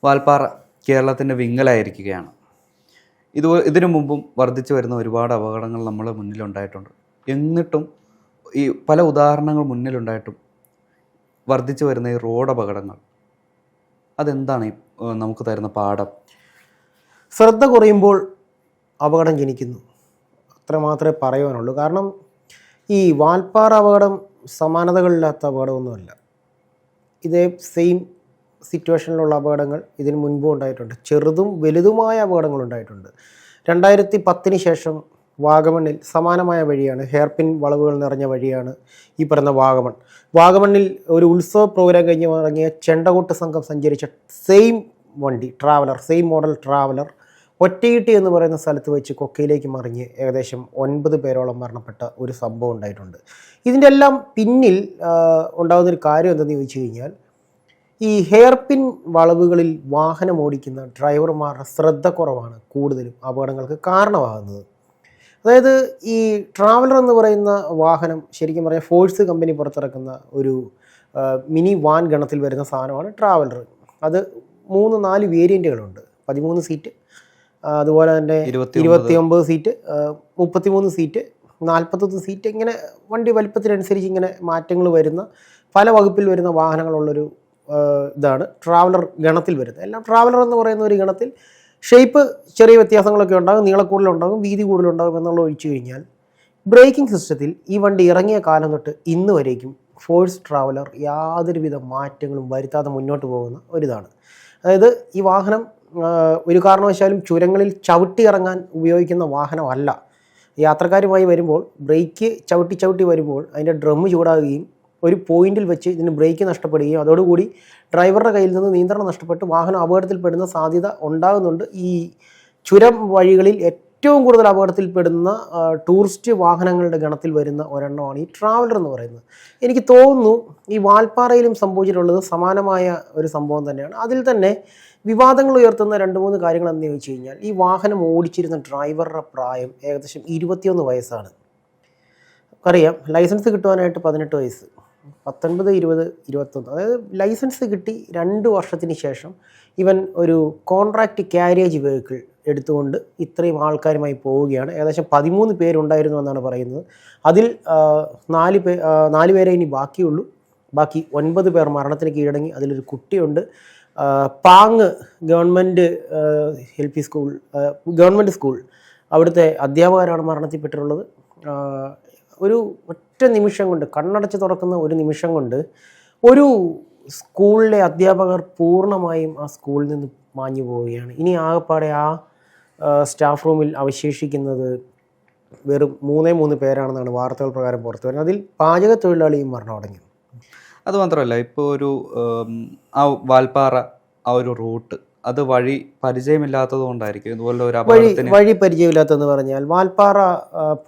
വാൽപ്പാറ കേരളത്തിൻ്റെ വിങ്ങലായിരിക്കുകയാണ്. ഇതിനു മുമ്പും വർദ്ധിച്ചു വരുന്ന ഒരുപാട് അപകടങ്ങൾ നമ്മുടെ മുന്നിലുണ്ടായിട്ടുണ്ട്. എന്നിട്ടും ഈ പല ഉദാഹരണങ്ങൾ മുന്നിലുണ്ടായിട്ടും വർദ്ധിച്ചു വരുന്ന ഈ റോഡ് അപകടങ്ങൾ അതെന്താണ് നമുക്ക് തരുന്ന പാഠം? ശ്രദ്ധ കുറയുമ്പോൾ അപകടം ജനിക്കുന്നു, അത്ര മാത്രമേ പറയുവാനുള്ളൂ. കാരണം ഈ വാൽപ്പാറ അപകടം സമാനതകളില്ലാത്ത അപകടമൊന്നുമല്ല. ഇതേ സെയിം സിറ്റുവേഷനിലുള്ള അപകടങ്ങൾ ഇതിന് മുൻപും ഉണ്ടായിട്ടുണ്ട്. ചെറുതും വലുതുമായ അപകടങ്ങൾ ഉണ്ടായിട്ടുണ്ട്. 2010 ശേഷം വാഗമണ്ണിൽ സമാനമായ വഴിയാണ്, ഹെയർപിൻ വളവുകൾ നിറഞ്ഞ വഴിയാണ് ഈ പറയുന്ന വാഗമണ്ണിൽ ഒരു ഉത്സവ പ്രോഗ്രാം കഴിഞ്ഞ് ഇറങ്ങിയ ചെണ്ടകൊട്ട് സംഘം സഞ്ചരിച്ച സെയിം വണ്ടി ട്രാവലർ, സെയിം മോഡൽ ട്രാവലർ ഒറ്റയിട്ടി എന്ന് പറയുന്ന സ്ഥലത്ത് വെച്ച് കൊക്കയിലേക്ക് മറിഞ്ഞ് ഏകദേശം 9 പേരോളം മരണപ്പെട്ട ഒരു സംഭവം ഉണ്ടായിട്ടുണ്ട്. ഇതിൻ്റെ എല്ലാം പിന്നിൽ ഉണ്ടാകുന്നൊരു കാര്യം എന്തെന്ന് ചോദിച്ചു കഴിഞ്ഞാൽ, ഈ ഹെയർപിൻ വളവുകളിൽ വാഹനം ഓടിക്കുന്ന ഡ്രൈവർമാരുടെ ശ്രദ്ധക്കുറവാണ് കൂടുതലും അപകടങ്ങൾക്ക് കാരണമാകുന്നത്. അതായത് ഈ ട്രാവലർ എന്ന് പറയുന്ന വാഹനം ശരിക്കും പറഞ്ഞാൽ ഫോഴ്സ് കമ്പനി പുറത്തിറക്കുന്ന ഒരു മിനി വാൻ ഗണത്തിൽ വരുന്ന സാധനമാണ് ട്രാവലർ. അത് 3-4 വേരിയൻറ്റുകളുണ്ട്. 13 സീറ്റ്, അതുപോലെ തന്നെ 29 സീറ്റ്, 33 സീറ്റ്, 41 സീറ്റ്, ഇങ്ങനെ വണ്ടി വലിപ്പത്തിനനുസരിച്ച് ഇങ്ങനെ മാറ്റങ്ങൾ വരുന്ന പല വകുപ്പിൽ വരുന്ന വാഹനങ്ങളുള്ളൊരു ഇതാണ് ട്രാവലർ ഗണത്തിൽ വരുന്നത്. എല്ലാം ട്രാവലർ എന്ന് പറയുന്ന ഒരു ഗണത്തിൽ ഷേപ്പ് ചെറിയ വ്യത്യാസങ്ങളൊക്കെ ഉണ്ടാകും, നീളക്കൂടുതലുണ്ടാകും, വീതി കൂടുതലുണ്ടാകും എന്നുള്ള ഒഴിച്ചു കഴിഞ്ഞാൽ ബ്രേക്കിംഗ് സിസ്റ്റത്തിൽ ഈ വണ്ടി ഇറങ്ങിയ കാലം തൊട്ട് ഇന്ന് വരേക്കും ഫോഴ്സ് ട്രാവലർ യാതൊരുവിധ മാറ്റങ്ങളും വരുത്താതെ മുന്നോട്ട് പോകുന്ന ഒരിതാണ്. അതായത് ഈ വാഹനം ഒരു കാരണവശാലും ചുരങ്ങളിൽ ചവിട്ടി ഇറങ്ങാൻ ഉപയോഗിക്കുന്ന വാഹനമല്ല. യാത്രക്കാരുമായി വരുമ്പോൾ ബ്രേക്ക് ചവിട്ടി വരുമ്പോൾ അതിൻ്റെ ഡ്രം ചൂടാകുകയും ഒരു പോയിന്റിൽ വെച്ച് ഇതിന് ബ്രേക്ക് നഷ്ടപ്പെടുകയും അതോടുകൂടി ഡ്രൈവറുടെ കയ്യിൽ നിന്ന് നിയന്ത്രണം നഷ്ടപ്പെട്ട് വാഹനം അപകടത്തിൽപ്പെടുന്ന സാധ്യത ഉണ്ടാകുന്നുണ്ട്. ഈ ചുരം വഴികളിൽ ഏറ്റവും കൂടുതൽ അപകടത്തിൽപ്പെടുന്ന ടൂറിസ്റ്റ് വാഹനങ്ങളുടെ ഗണത്തിൽ വരുന്ന ഒരെണ്ണമാണ് ഈ ട്രാവലർ എന്ന് പറയുന്നത്. എനിക്ക് തോന്നുന്നു ഈ വാൽപ്പാറയിലും സംഭവിച്ചിട്ടുള്ളത് സമാനമായ ഒരു സംഭവം തന്നെയാണ്. അതിൽ തന്നെ വിവാദങ്ങൾ ഉയർത്തുന്ന 2-3 കാര്യങ്ങൾ എന്ന് ചോദിച്ചു കഴിഞ്ഞാൽ, ഈ വാഹനം ഓടിച്ചിരുന്ന ഡ്രൈവറുടെ പ്രായം ഏകദേശം 21 വയസ്സാണ്. അറിയാം, ലൈസൻസ് കിട്ടുവാനായിട്ട് 18 വയസ്സ്, 19, 20, 21. അതായത് ലൈസൻസ് കിട്ടി 2 വർഷത്തിന് ശേഷം ഇവൻ ഒരു കോൺട്രാക്റ്റ് ക്യാരേജ് വെഹിക്കിൾ എടുത്തുകൊണ്ട് ഇത്രയും ആൾക്കാരുമായി പോവുകയാണ്. ഏകദേശം 13 പേരുണ്ടായിരുന്നു എന്നാണ് പറയുന്നത്. അതിൽ 4 പേരെ ഇനി ബാക്കിയുള്ളൂ. ബാക്കി 9 പേർ മരണത്തിന് കീഴടങ്ങി. അതിലൊരു കുട്ടിയുണ്ട്. Pang government LP school, government school, അവിടുത്തെ അധ്യാപകരാണ് മരണത്തിൽപ്പെട്ടിട്ടുള്ളത്. ഒരു ഒറ്റ നിമിഷം കൊണ്ട്, കണ്ണടച്ച് തുറക്കുന്ന ഒരു നിമിഷം കൊണ്ട് ഒരു സ്കൂളിലെ അധ്യാപകർ പൂർണ്ണമായും ആ സ്കൂളിൽ നിന്ന് മാഞ്ഞു പോവുകയാണ്. ഇനി ആകെപ്പാടെ ആ സ്റ്റാഫ് റൂമിൽ അവശേഷിക്കുന്നത് വെറും 3 പേരാണെന്നാണ് വാർത്തകൾ പ്രകാരം പുറത്തു വരുന്നത്. അതിൽ പാചക തൊഴിലാളിയും മരണമടങ്ങി. അതുമാത്രമല്ല, ഇപ്പോൾ ഒരു ആ വാൽപ്പാറ ആ ഒരു റൂട്ട്, അത് വഴി പരിചയമില്ലാത്തത് കൊണ്ടായിരിക്കും ഇതുപോലെ ഒരു വഴി പരിചയമില്ലാത്തതെന്ന് പറഞ്ഞാൽ വാൽപ്പാറ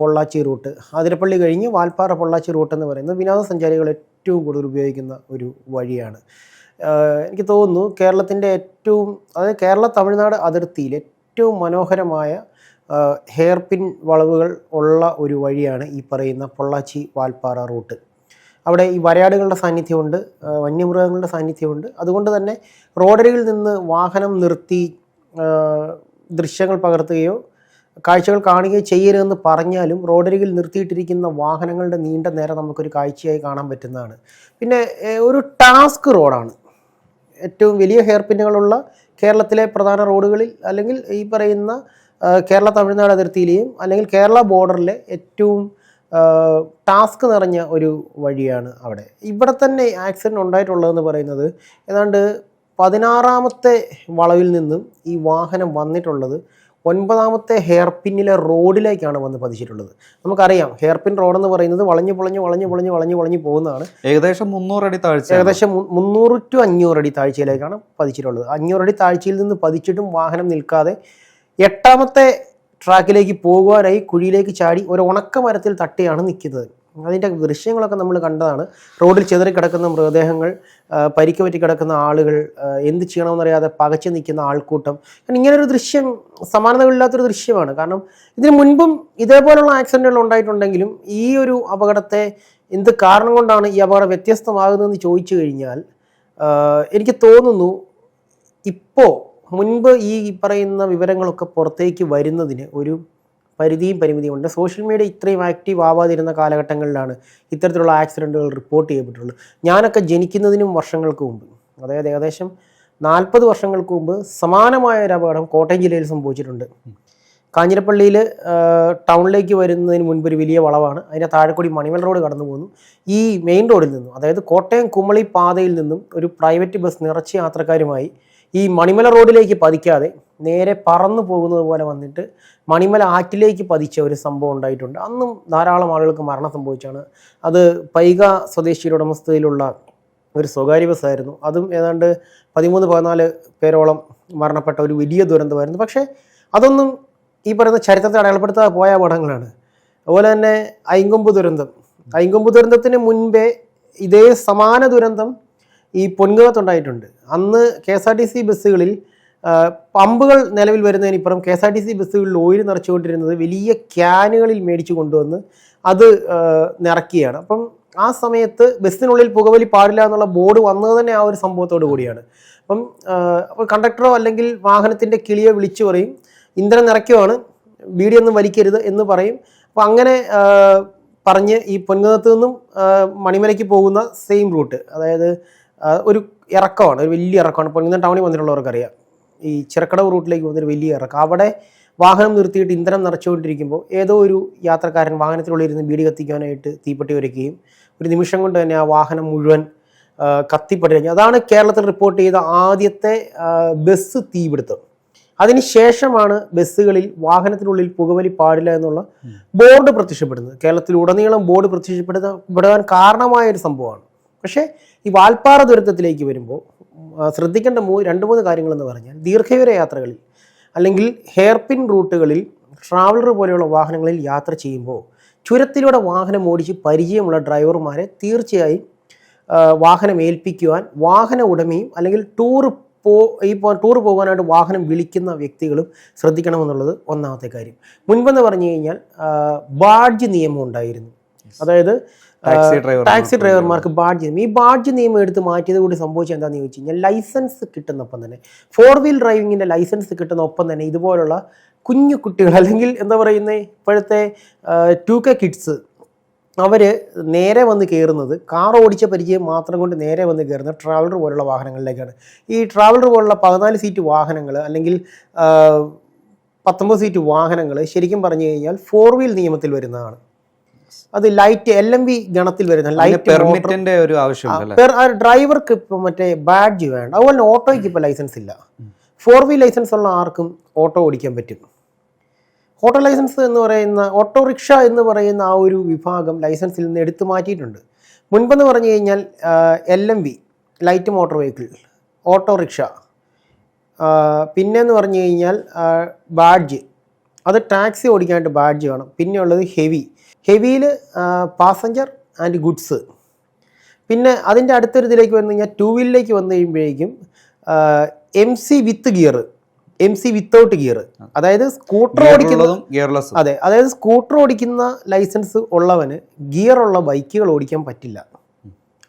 പൊള്ളാച്ചി റൂട്ട്, അതിരപ്പള്ളി കഴിഞ്ഞ് വാൽപ്പാറ പൊള്ളാച്ചി റൂട്ട് എന്ന് പറയുന്നത് വിനോദസഞ്ചാരികൾ ഏറ്റവും കൂടുതൽ ഉപയോഗിക്കുന്ന ഒരു വഴിയാണ്. എനിക്ക് തോന്നുന്നു കേരളത്തിൻ്റെ അതായത് കേരള തമിഴ്നാട് അതിർത്തിയിൽ ഏറ്റവും മനോഹരമായ ഹെയർപിൻ വളവുകൾ ഉള്ള ഒരു വഴിയാണ് ഈ പറയുന്ന പൊള്ളാച്ചി വാൽപ്പാറ റൂട്ട്. അവിടെ ഈ വരയാടുകളുടെ സാന്നിധ്യമുണ്ട്, വന്യമൃഗങ്ങളുടെ സാന്നിധ്യമുണ്ട്. അതുകൊണ്ട് തന്നെ റോഡരികിൽ നിന്ന് വാഹനം നിർത്തി ദൃശ്യങ്ങൾ പകർത്തുകയോ കാഴ്ചകൾ കാണുകയോ ചെയ്യരുതെന്ന് പറഞ്ഞാലും റോഡരികിൽ നിർത്തിയിട്ടിരിക്കുന്ന വാഹനങ്ങളുടെ നീണ്ട നേരം നമുക്കൊരു കാഴ്ചയായി കാണാൻ പറ്റുന്നതാണ്. പിന്നെ ഒരു ടാസ്ക് റോഡാണ്. ഏറ്റവും വലിയ ഹെയർപിന്നുകളുള്ള കേരളത്തിലെ പ്രധാന റോഡുകളിൽ, അല്ലെങ്കിൽ ഈ പറയുന്ന കേരള തമിഴ്നാട് അതിർത്തിയിലെയും അല്ലെങ്കിൽ കേരള ബോർഡറിലെ ഏറ്റവും ടാസ്ക് നിറഞ്ഞ ഒരു വഴിയാണ് അവിടെ. ഇവിടെ തന്നെ ആക്സിഡൻറ്റ് ഉണ്ടായിട്ടുള്ളതെന്ന് പറയുന്നത് ഏതാണ്ട് 16ാമത്തെ വളവിൽ നിന്നും ഈ വാഹനം വന്നിട്ടുള്ളത് 9ാമത്തെ ഹെയർപിന്നിലെ റോഡിലേക്കാണ് വന്ന് പതിച്ചിട്ടുള്ളത്. നമുക്കറിയാം, ഹെയർപിൻ റോഡെന്ന് പറയുന്നത് വളഞ്ഞു പോകുന്നതാണ്. ഏകദേശം 300 അടി താഴ്ച, ഏകദേശം 300 to 500 അടി താഴ്ചയിലേക്കാണ് പതിച്ചിട്ടുള്ളത്. 500 അടി താഴ്ചയിൽ നിന്ന് പതിച്ചിട്ടും വാഹനം നിൽക്കാതെ 8ാമത്തെ ട്രാക്കിലേക്ക് പോകുവാനായി കുഴിയിലേക്ക് ചാടി ഒരു ഉണക്കമരത്തിൽ തട്ടിയാണ് നിൽക്കുന്നത്. അതിൻ്റെ ദൃശ്യങ്ങളൊക്കെ നമ്മൾ കണ്ടതാണ്. റോഡിൽ ചിതറിക്കിടക്കുന്ന മൃതദേഹങ്ങൾ, പരിക്ക് പറ്റി കിടക്കുന്ന ആളുകൾ, എന്ത് ചെയ്യണമെന്നറിയാതെ പകച്ചു നിൽക്കുന്ന ആൾക്കൂട്ടം. ഇങ്ങനൊരു ദൃശ്യം സമാനതകളില്ലാത്തൊരു ദൃശ്യമാണ്. കാരണം ഇതിനു മുൻപും ഇതേപോലുള്ള ആക്സിഡൻറ്റുകൾ ഉണ്ടായിട്ടുണ്ടെങ്കിലും ഈ ഒരു അപകടത്തെ എന്ത് കാരണം കൊണ്ടാണ് ഈ അപകടം വ്യത്യസ്തമാകുന്നതെന്ന് ചോദിച്ചു കഴിഞ്ഞാൽ എനിക്ക് തോന്നുന്നു ഇപ്പോൾ മുൻപ് ഈ പറയുന്ന വിവരങ്ങളൊക്കെ പുറത്തേക്ക് വരുന്നതിന് ഒരു പരിമിതിയും ഉണ്ട്. സോഷ്യൽ മീഡിയ ഇത്രയും ആക്റ്റീവ് ആവാതിരുന്ന കാലഘട്ടങ്ങളിലാണ് ഇത്തരത്തിലുള്ള ആക്സിഡൻറ്റുകൾ റിപ്പോർട്ട് ചെയ്യപ്പെട്ടുള്ളത്. ഞാനൊക്കെ ജനിക്കുന്നതിനും വർഷങ്ങൾക്ക് മുമ്പ്, അതായത് ഏകദേശം 40 വർഷങ്ങൾക്ക് മുമ്പ് സമാനമായ ഒരു അപകടം കോട്ടയം ജില്ലയിൽ സംഭവിച്ചിട്ടുണ്ട്. കാഞ്ഞിരപ്പള്ളിയിൽ ടൗണിലേക്ക് വരുന്നതിന് മുൻപ് ഒരു വലിയ വളവാണ്, അതിൻ്റെ താഴെ കൂടി മണിമല റോഡ് കടന്നു പോകുന്നു. ഈ മെയിൻ റോഡിൽ നിന്നും, അതായത് കോട്ടയം കുമളി പാതയിൽ നിന്നും ഒരു പ്രൈവറ്റ് ബസ് നിറച്ച് യാത്രക്കാരുമായി ഈ മണിമല റോഡിലേക്ക് പതിക്കാതെ നേരെ പറന്നു പോകുന്നത് പോലെ വന്നിട്ട് മണിമല ആറ്റിലേക്ക് പതിച്ച ഒരു സംഭവം ഉണ്ടായിട്ടുണ്ട്. അന്നും ധാരാളം ആളുകൾക്ക് മരണം സംഭവിച്ചാണ്. അത് പൈക സ്വദേശിയുടെ ഉടമസ്ഥതയിലുള്ള ഒരു സ്വകാര്യ ബസ്സായിരുന്നു. അതും ഏതാണ്ട് 13-14 പേരോളം മരണപ്പെട്ട ഒരു വലിയ ദുരന്തമായിരുന്നു. പക്ഷേ അതൊന്നും ഈ പറയുന്ന ചരിത്രത്തെ അടയാളപ്പെടുത്താതെ പോയ അപകടങ്ങളാണ്. അതുപോലെ തന്നെ ഐങ്കൊമ്പ് ദുരന്തത്തിന് മുൻപേ ഇതേ സമാന ദുരന്തം ഈ പൊൻകുന്നത്തുണ്ടായിട്ടുണ്ട്. അന്ന് KSRTC ബസ്സുകളിൽ പമ്പുകൾ നിലവിൽ വരുന്നതിനിപ്പുറം KSRTC ബസ്സുകളിൽ ഓയിൽ നിറച്ചുകൊണ്ടിരുന്നത് വലിയ ക്യാനുകളിൽ മേടിച്ചു കൊണ്ടുവന്ന് അത് നിറക്കുകയാണ്. അപ്പം ആ സമയത്ത് ബസ്സിനുള്ളിൽ പുകവലി പാടില്ല എന്നുള്ള ബോർഡ് വന്നത് തന്നെ ആ ഒരു സംഭവത്തോടു കൂടിയാണ്. അപ്പം കണ്ടക്ടറോ അല്ലെങ്കിൽ വാഹനത്തിൻ്റെ കിളിയോ വിളിച്ചു പറയും, ഇന്ധനം നിറയ്ക്കുവാണ്, ബീഡിയൊന്നും വലിക്കരുത് എന്ന് പറയും. അപ്പോൾ അങ്ങനെ പറഞ്ഞ് ഈ പൊൻകുന്നത്ത് നിന്നും മണിമലയ്ക്ക് പോകുന്ന സെയിം റൂട്ട്, അതായത് ഒരു ഇറക്കമാണ്, ഒരു വലിയ ഇറക്കമാണ്. പൊൻകുന്നം ടൗണിൽ വന്നിട്ടുള്ളവർക്കറിയാം. ഈ ചിറക്കടവ് റൂട്ടിലേക്ക് പോകുന്നൊരു വലിയ ഇറക്കം. അവിടെ വാഹനം നിർത്തിയിട്ട് ഇന്ധനം നിറച്ചുകൊണ്ടിരിക്കുമ്പോൾ ഏതോ ഒരു യാത്രക്കാരൻ വാഹനത്തിനുള്ളിരുന്ന് ബീഡി കത്തിക്കാനായിട്ട് തീപ്പെട്ടി ഉരയ്ക്കുകയും ഒരു നിമിഷം കൊണ്ട് തന്നെ ആ വാഹനം മുഴുവൻ കത്തിപ്പെട്ട് കഴിഞ്ഞു. അതാണ് കേരളത്തിൽ റിപ്പോർട്ട് ചെയ്ത ആദ്യത്തെ ബസ് തീപിടുത്തം. അതിനുശേഷമാണ് ബസ്സുകളിൽ വാഹനത്തിനുള്ളിൽ പുകവലി പാടില്ല എന്നുള്ള ബോർഡ് പ്രത്യക്ഷപ്പെടുന്നത്. കേരളത്തിലുടനീളം ബോർഡ് പ്രത്യക്ഷപ്പെടാൻ കാരണമായ ഒരു സംഭവമാണ്. പക്ഷേ ഈ വാൽപ്പാറ ദുരന്തത്തിലേക്ക് വരുമ്പോൾ ശ്രദ്ധിക്കേണ്ട 2-3 കാര്യങ്ങളെന്ന് പറഞ്ഞാൽ, ദീർഘദൂര യാത്രകളിൽ അല്ലെങ്കിൽ ഹെയർപിൻ റൂട്ടുകളിൽ ട്രാവലർ പോലെയുള്ള വാഹനങ്ങളിൽ യാത്ര ചെയ്യുമ്പോൾ ചുരത്തിലൂടെ വാഹനം ഓടിച്ച് പരിചയമുള്ള ഡ്രൈവർമാരെ തീർച്ചയായും വാഹനം ഏൽപ്പിക്കുവാൻ വാഹന ഉടമയും അല്ലെങ്കിൽ ടൂർ പോകാനായിട്ട് വാഹനം വിളിക്കുന്ന വ്യക്തികളും ശ്രദ്ധിക്കണമെന്നുള്ളത് ഒന്നാമത്തെ കാര്യം. മുൻപെന്ന് പറഞ്ഞു കഴിഞ്ഞാൽ ബാഡ്ജ് നിയമം ഉണ്ടായിരുന്നു. അതായത് ടാക്സി ഡ്രൈവർമാർക്ക് ബാഡ്ജ് നിയമം. ഈ ബാഡ്ജ് നിയമം എടുത്ത് മാറ്റിയത് കൂടി സംഭവിച്ചത് എന്താണെന്ന് ചോദിച്ചു കഴിഞ്ഞാൽ, ലൈസൻസ് കിട്ടുന്നൊപ്പം തന്നെ 4 വീൽ ഡ്രൈവിങ്ങിൻ്റെ ലൈസൻസ് കിട്ടുന്ന ഒപ്പം തന്നെ ഇതുപോലുള്ള കുഞ്ഞു കുട്ടികൾ അല്ലെങ്കിൽ എന്താ പറയുന്നത് ഇപ്പോഴത്തെ 2K കിഡ്സ്, അവർ നേരെ വന്ന് കയറുന്നത്, കാർ ഓടിച്ച പരിചയം മാത്രം കൊണ്ട് നേരെ വന്ന് കയറുന്നത് ട്രാവലർ പോലുള്ള വാഹനങ്ങളിലേക്കാണ്. ഈ ട്രാവലർ പോലുള്ള 14 സീറ്റ് വാഹനങ്ങൾ അല്ലെങ്കിൽ 19 സീറ്റ് വാഹനങ്ങൾ ശരിക്കും പറഞ്ഞു കഴിഞ്ഞാൽ 4 വീൽ നിയമത്തിൽ വരുന്നതാണ്. അത് ലൈറ്റ് LMV ഗണത്തിൽ വരുന്ന ലൈറ്റ് പെർമിറ്റിന്റെ ഒരു ആവശ്യമുണ്ട്. ഡ്രൈവർക്ക് ഇപ്പം മറ്റേ ബാഡ്ജ് വേണ്ട. അതുപോലെ ഓട്ടോയ്ക്ക് ഇപ്പോൾ ലൈസൻസ് ഇല്ല. 4 വീൽ ലൈസൻസ് ഉള്ള ആർക്കും ഓട്ടോ ഓടിക്കാൻ പറ്റും. ഓട്ടോ ലൈസൻസ് എന്ന് പറയുന്ന ഓട്ടോറിക്ഷ എന്ന് പറയുന്ന ആ ഒരു വിഭാഗം ലൈസൻസിൽ നിന്ന് എടുത്തു മാറ്റിയിട്ടുണ്ട്. മുൻപെന്ന് പറഞ്ഞു കഴിഞ്ഞാൽ LMV light motor vehicle, autorickshaw, പിന്നെന്ന് പറഞ്ഞു കഴിഞ്ഞാൽ ബാഡ്ജ്, അത് ടാക്സി ഓടിക്കാനായിട്ട് ബാഡ്ജ് വേണം. പിന്നെ ഉള്ളത് ഹെവിയിൽ പാസഞ്ചർ ആൻഡ് ഗുഡ്സ്. പിന്നെ അതിൻ്റെ അടുത്തൊരു ഇതിലേക്ക് വന്നു കഴിഞ്ഞാൽ 2 വീലിലേക്ക് വന്നു കഴിയുമ്പോഴേക്കും MC with gear, MC without gear, അതായത് സ്കൂട്ടർ ഓടിക്കുന്നതും ഗിയർലെസ്. അതെ, അതായത് സ്കൂട്ടർ ഓടിക്കുന്ന ലൈസൻസ് ഉള്ളവന് ഗിയർ ഉള്ള ബൈക്കുകൾ ഓടിക്കാൻ പറ്റില്ല.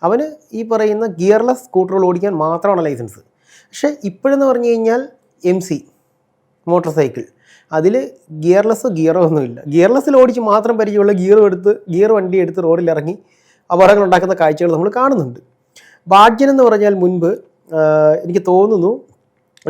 അവന് ഈ പറയുന്ന ഗിയർലെസ് സ്കൂട്ടറുകൾ ഓടിക്കാൻ മാത്രമാണ് ലൈസൻസ്. പക്ഷേ ഇപ്പോഴെന്ന് പറഞ്ഞു കഴിഞ്ഞാൽ MC മോട്ടോർ സൈക്കിൾ, അതിൽ ഗിയറോ ഒന്നുമില്ല. ഗിയർലെസ്സിൽ ഓടിച്ച് മാത്രം പരിചയമുള്ള ഗിയർ വണ്ടി എടുത്ത് റോഡിൽ ഇറങ്ങി അപകടങ്ങൾ ഉണ്ടാക്കുന്ന കാഴ്ചകൾ നമ്മൾ കാണുന്നുണ്ട്. ബാഡ്ജിനെന്ന് പറഞ്ഞാൽ മുൻപ് എനിക്ക് തോന്നുന്നു